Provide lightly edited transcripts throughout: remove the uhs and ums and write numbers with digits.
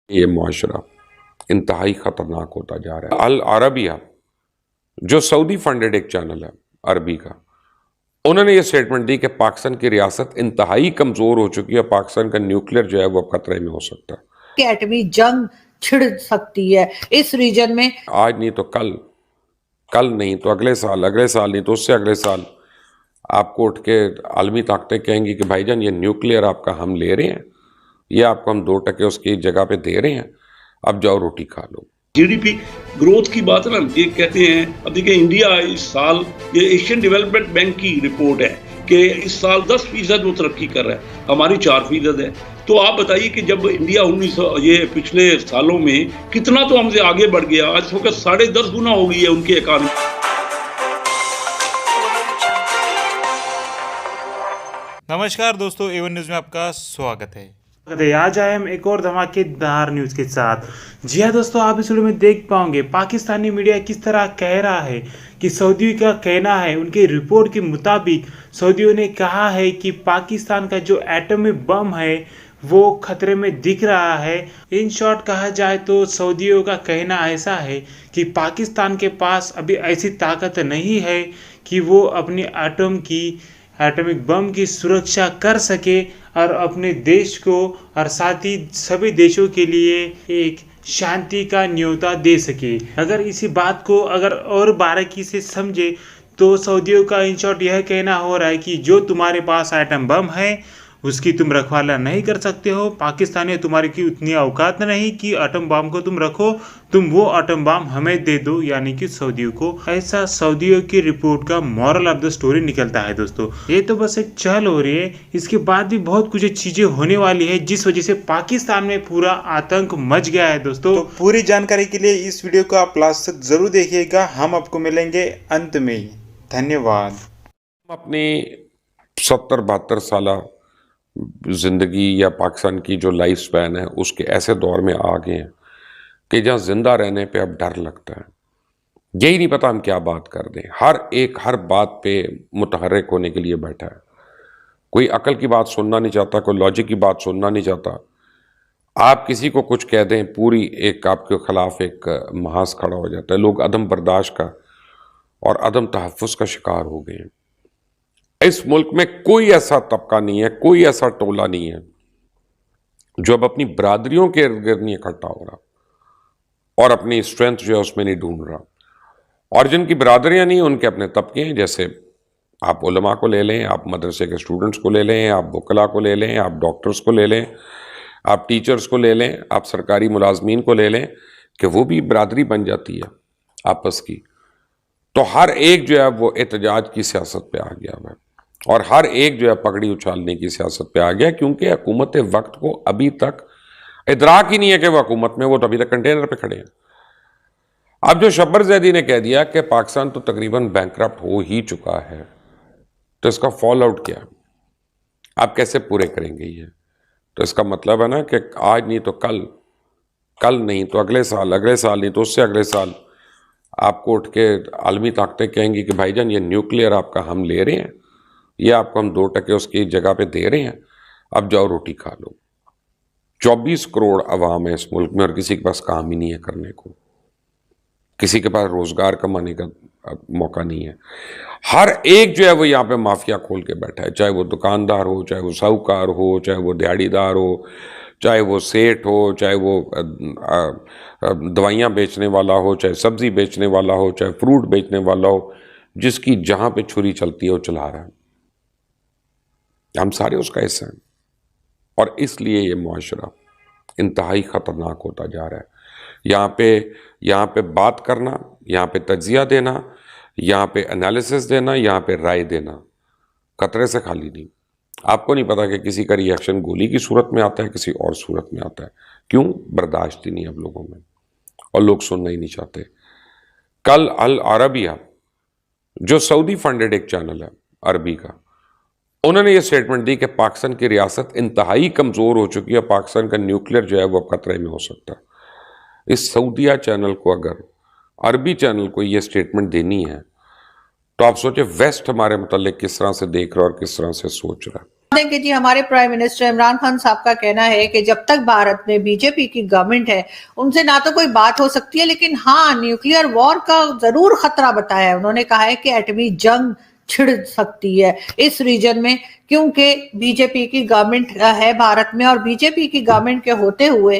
ये मुआशरा इंतहाई ख़तरनाक होता जा रहा है। अल अरबिया जो सऊदी फंडेड एक चैनल है अरबी का, उन्होंने ये स्टेटमेंट दी कि पाकिस्तान की रियासत इंतहाई कमज़ोर हो चुकी है, पाकिस्तान का न्यूक्लियर जो है वो खतरे में हो सकता है कि एटमी जंग छिड़ सकती है इस रीजन में। आज नहीं तो कल, कल नहीं तो अगले साल नहीं तो उससे अगले साल आपको उठ के आलमी ताकतें कहेंगी कि भाईजान ये न्यूक्लियर आपका हम ले रहे हैं, ये आपको हम 2% उसकी जगह पे दे रहे हैं, अब जाओ रोटी खा लो। जीडीपी ग्रोथ की बात है ना, ये कहते हैं अब देखिए इंडिया इस साल, ये एशियन डेवलपमेंट बैंक की रिपोर्ट है कि इस साल 10% वो तरक्की कर रहा है, हमारी 4% है। तो आप बताइए कि जब इंडिया 19 ये पिछले सालों में कितना तो हमसे आगे बढ़ गया, आज होकर 10.5 गुना हो गई है उनकी इकानमी। नमस्कार दोस्तों, एवन न्यूज़ में आपका स्वागत है। आज आए हम एक और धमाकेदार न्यूज के साथ। जी हाँ दोस्तों, आप इस वीडियो में देख पाओगे पाकिस्तानी मीडिया किस तरह कह रहा है कि सऊदी का कहना है, उनकी रिपोर्ट के मुताबिक सऊदियों ने कहा है कि पाकिस्तान का जो एटॉमिक बम है वो खतरे में दिख रहा है। इन शॉर्ट कहा जाए तो सऊदियों का कहना ऐसा है कि पाकिस्तान के पास अभी ऐसी ताकत नहीं है कि वो अपनी एटॉमिक बम की सुरक्षा कर सके और अपने देश को और साथ ही सभी देशों के लिए एक शांति का न्योता दे सके। अगर इसी बात को अगर और बारीकी से समझे तो सऊदियों का इन शॉर्ट यह कहना हो रहा है कि जो तुम्हारे पास एटम बम है उसकी तुम रखवाला नहीं कर सकते हो। पाकिस्तानी तुम्हारी की उतनी औकात नहीं कि एटम बम को तुम रखो, तुम वो एटम बम हमें दे दो, यानी कि सऊदियों को। ऐसा सऊदियों की रिपोर्ट का मॉरल ऑफ द स्टोरी निकलता है। दोस्तों ये तो बस एक चल हो रही है, इसके बाद भी बहुत कुछ चीजें होने वाली है जिस वजह से पाकिस्तान में पूरा आतंक मच गया है। दोस्तों तो पूरी जानकारी के लिए इस वीडियो को आप लास्ट तक जरूर देखिएगा। हम आपको मिलेंगे अंत में। धन्यवाद। हम अपनी 70-72 साल ज़िंदगी या पाकिस्तान की जो लाइफ स्पैन है उसके ऐसे दौर में आ गए हैं कि जहाँ ज़िंदा रहने पे अब डर लगता है। यही नहीं पता हम क्या बात कर दें, हर बात पे मुतहर्रिक होने के लिए बैठा है। कोई अकल की बात सुनना नहीं चाहता, कोई लॉजिक की बात सुनना नहीं चाहता। आप किसी को कुछ कह दें, पूरी एक आपके खिलाफ एक महाज खड़ा हो जाता है। लोग अदम बर्दाश्त का और अदम तहफ़्फ़ुज़ का शिकार हो गए हैं। इस मुल्क में कोई ऐसा तबका नहीं है, कोई ऐसा टोला नहीं है जो अब अपनी बरादरियों के इर्द गिर्द नहीं इकट्ठा हो रहा और अपनी स्ट्रेंथ जो है उसमें नहीं ढूंढ रहा। और जिनकी बरादरियां नहीं, उनके अपने तबके हैं। जैसे आप उलमा को ले लें, आप मदरसे के स्टूडेंट्स को ले लें, आप वकला को ले लें, आप डॉक्टर्स को ले लें, आप टीचर्स को ले लें, आप सरकारी मुलाजमीन को ले लें, कि वो भी बरादरी बन जाती है आपस की। तो हर एक जो है वो एहतजाज की सियासत पे आ गया है और हर एक जो है पगड़ी उछालने की सियासत पे आ गया, क्योंकि हुकूमत वक्त को अभी तक इदराक ही नहीं है कि वो हुकूमत में, वो तो अभी तक कंटेनर पे खड़े हैं। अब जो शब्बर जैदी ने कह दिया कि पाकिस्तान तो तकरीबन बैंकरप्ट हो ही चुका है, तो इसका फॉल आउट क्या है? आप कैसे पूरे करेंगे ये? तो इसका मतलब है ना कि आज नहीं तो कल, कल नहीं तो अगले साल नहीं तो उससे अगले साल आपको उठ के आलमी ताकतें कहेंगी कि भाईजान ये न्यूक्लियर आपका हम ले रहे हैं, ये आपको हम 2% उसकी जगह पे दे रहे हैं, अब जाओ रोटी खा लो। 24 करोड़ अवाम है इस मुल्क में और किसी के पास काम ही नहीं है करने को, किसी के पास रोजगार कमाने का मौका नहीं है। हर एक जो है वो यहाँ पे माफिया खोल के बैठा है, चाहे वो दुकानदार हो, चाहे वो साहूकार हो, चाहे वो दिहाड़ीदार हो, चाहे वो सेठ हो, चाहे वो दवाइयाँ बेचने वाला हो, चाहे सब्जी बेचने वाला हो, चाहे फ्रूट बेचने वाला हो, जिसकी जहाँ पे छुरी चलती है वो चला रहा है। हम सारे उसका हिस्सा हैं और इसलिए ये मुआशरा इंतहाई ख़तरनाक होता जा रहा है। यहाँ पे बात करना, यहाँ पे तज्जिया देना, यहाँ पे एनालिसिस देना, यहाँ पे राय देना खतरे से खाली नहीं। आपको नहीं पता कि किसी का रिएक्शन गोली की सूरत में आता है, किसी और सूरत में आता है। क्यों? बर्दाश्त ही नहीं अब लोगों में और लोग सुनना ही नहीं चाहते। कल अल अरबिया जो सऊदी फंडेड एक चैनल है अरबी का, उन्होंने ये स्टेटमेंट दी कि पाकिस्तान की रियासत इंतहाई कमज़ोर हो चुकी है, पाकिस्तान का न्यूक्लियर जो है वो खतरे में हो सकता है। इस सऊदिया चैनल को, अगर अरबी चैनल को ये स्टेटमेंट देनी है, तो आप सोचे वेस्ट हमारे मुताल्लिक किस तरह से देख रहा है और किस तरह से सोच रहा है। कि जी हमारे प्राइम मिनिस्टर इमरान खान साहब का कहना है कि जब तक भारत में बीजेपी की गवर्नमेंट है उनसे ना तो कोई बात हो सकती है, लेकिन हाँ न्यूक्लियर वॉर का जरूर खतरा बताया है। उन्होंने कहा है कि एटमी जंग छिड़ सकती है इस रीजन में, क्योंकि बीजेपी की गवर्नमेंट है भारत में, और बीजेपी की गवर्नमेंट के होते हुए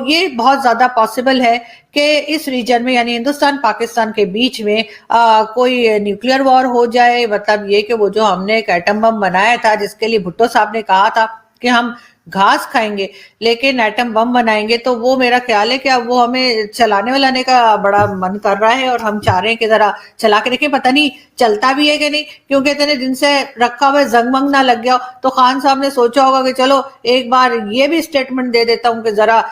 ये बहुत ज्यादा पॉसिबल है कि इस रीजन में यानी हिंदुस्तान पाकिस्तान के बीच में कोई न्यूक्लियर वॉर हो जाए। मतलब ये कि वो जो हमने एक एटम बम बनाया था, जिसके लिए भुट्टो साहब ने कहा था कि हम घास खाएंगे लेकिन एटम बम बनाएंगे, तो वो मेरा ख्याल है कि अब वो हमें चलाने वालाने का बड़ा मन कर रहा है और हम चाह रहे हैं कि जरा चला के देखें। पता नहीं चलता भी है कि नहीं, क्योंकि इतने दिन से रखा हुआ जंगमंग ना लग गया। तो खान साहब ने सोचा होगा कि चलो एक बार ये भी स्टेटमेंट दे देता हूँ कि जरा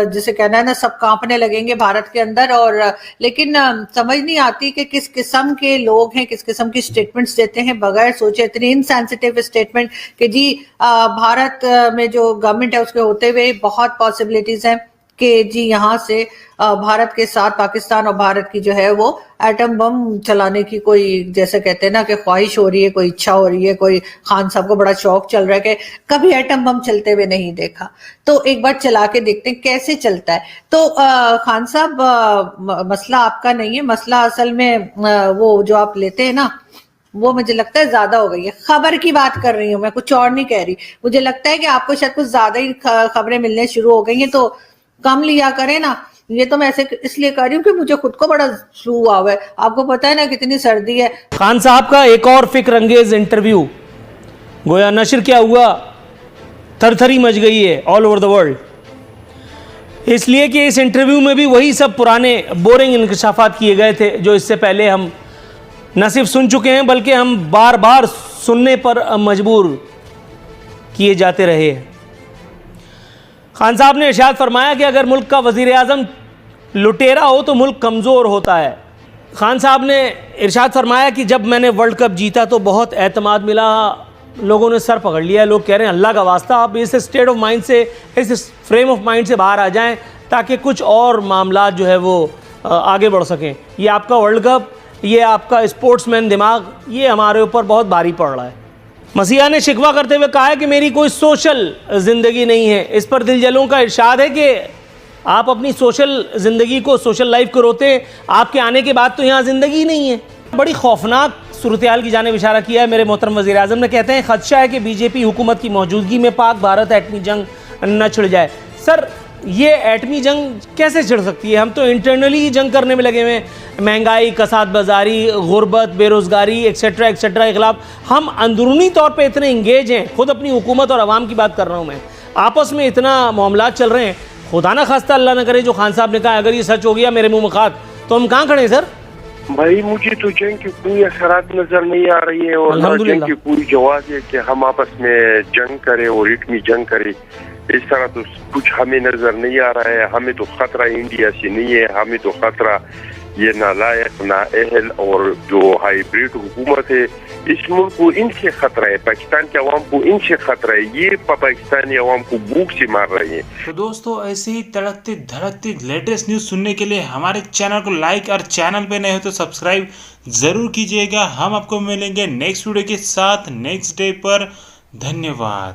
जिसे कहना है ना, सब कांपने लगेंगे भारत के अंदर। और लेकिन समझ नहीं आती कि किस किस्म के लोग हैं, किस किस्म की स्टेटमेंट्स देते हैं बगैर सोचे, इतनी इनसेंसिटिव स्टेटमेंट कि जी भारत में जो गवर्नमेंट है उसके होते हुए बहुत पॉसिबिलिटीज हैं कि जी यहाँ से भारत के साथ पाकिस्तान और भारत की जो है वो एटम बम चलाने की कोई, जैसे कहते हैं ना कि ख्वाहिश हो रही है, कोई इच्छा हो रही है, कोई खान साहब को बड़ा शौक चल रहा है कि कभी एटम बम चलते हुए नहीं देखा, तो एक बार चला के देखते हैं कैसे चलता है। तो खान साहब मसला आपका नहीं है, मसला असल में वो जो आप लेते हैं ना वो मुझे लगता है ज्यादा हो गई है। खबर की बात कर रही हूँ मैं, कुछ और नहीं कह रही। मुझे लगता है कि आपको शायद कुछ ज्यादा ही खबरें मिलने शुरू हो गई हैं, तो कम लिया करें ना। ये तो मैं ऐसे इसलिए कर रही हूँ कि मुझे खुद को बड़ा फ्लू हुआ है, आपको पता है ना कितनी सर्दी है। खान साहब का एक और फिक्र अंगेज इंटरव्यू गोया नशर क्या हुआ, थरथरी मच गई है ऑल ओवर द वर्ल्ड, इसलिए कि इस इंटरव्यू में भी वही सब पुराने बोरिंग इंकशाफात किए गए थे जो इससे पहले हम न सिर्फ सुन चुके हैं बल्कि हम बार बार सुनने पर मजबूर किए जाते रहे हैं। खान साहब ने इरशाद फरमाया कि अगर मुल्क का वज़ीर आज़म लुटेरा हो तो मुल्क कमज़ोर होता है। खान साहब ने इरशाद फरमाया कि जब मैंने वर्ल्ड कप जीता तो बहुत एतमाद मिला, लोगों ने सर पकड़ लिया, लोग कह रहे हैं अल्लाह का वास्ता आप इस स्टेट ऑफ माइंड से, इस फ्रेम ऑफ माइंड से बाहर आ जाएं ताकि कुछ और मामला जो है वो आगे बढ़ सकें। ये आपका वर्ल्ड कप, ये आपका स्पोर्ट्समैन दिमाग, ये हमारे ऊपर बहुत भारी पड़ रहा है। मसीहा ने शिकवा करते हुए कहा है कि मेरी कोई सोशल ज़िंदगी नहीं है। इस पर दिलजलों का इरशाद है कि आप अपनी सोशल ज़िंदगी को, सोशल लाइफ को रोते हैं, आपके आने के बाद तो यहाँ ज़िंदगी नहीं है। बड़ी खौफनाक सूरत हाल की जानिब इशारा किया है मेरे मोहतरम वज़ीर आज़म ने। कहते हैं खदशा है कि बीजेपी हुकूमत की मौजूदगी में पाक भारत एटमी जंग न छिड़ जाए। सर ये एटमी जंग कैसे छिड़ सकती है? हम तो इंटरनली ही जंग करने में लगे हुए हैं, महंगाई, कसाद बाजारी, गुर्बत, बेरोज़गारी एक्सेट्रा एक्सेट्रा के खिलाफ हम अंदरूनी तौर पे इतने इंगेज हैं। खुद अपनी हुकूमत और आवाम की बात कर रहा हूँ मैं, आपस में इतना मामलात चल रहे हैं। खुदा ना खास्ता अल्लाह ना करे जो खान साहब ने कहा अगर ये सच हो गया मेरे मुँह में खाद, तो हम कहाँ खड़े हैं सर? भाई मुझे तो जंग की कोई असरात नजर नहीं आ रही है और जंग की पूरी जवाब है कि हम आपस में जंग करें और इतनी जंग करें, इस तरह तो कुछ हमें नजर नहीं आ रहा है। हमें तो खतरा इंडिया से नहीं है, हमें तो खतरा ये नालायक, नाअहल और जो हाइब्रिड हुकूमत है इस मुल्क को, इनसे खतरा है। पाकिस्तान के अवाम को इनसे खतरा है, ये पाकिस्तानी अवाम को भूख से मार रहे हैं। तो दोस्तों ऐसे ही तड़कती धड़कती लेटेस्ट न्यूज़ सुनने के लिए हमारे चैनल को लाइक और चैनल पे नए हो तो सब्सक्राइब ज़रूर कीजिएगा। हम आपको मिलेंगे नेक्स्ट वीडियो के साथ नेक्स्ट डे पर। धन्यवाद।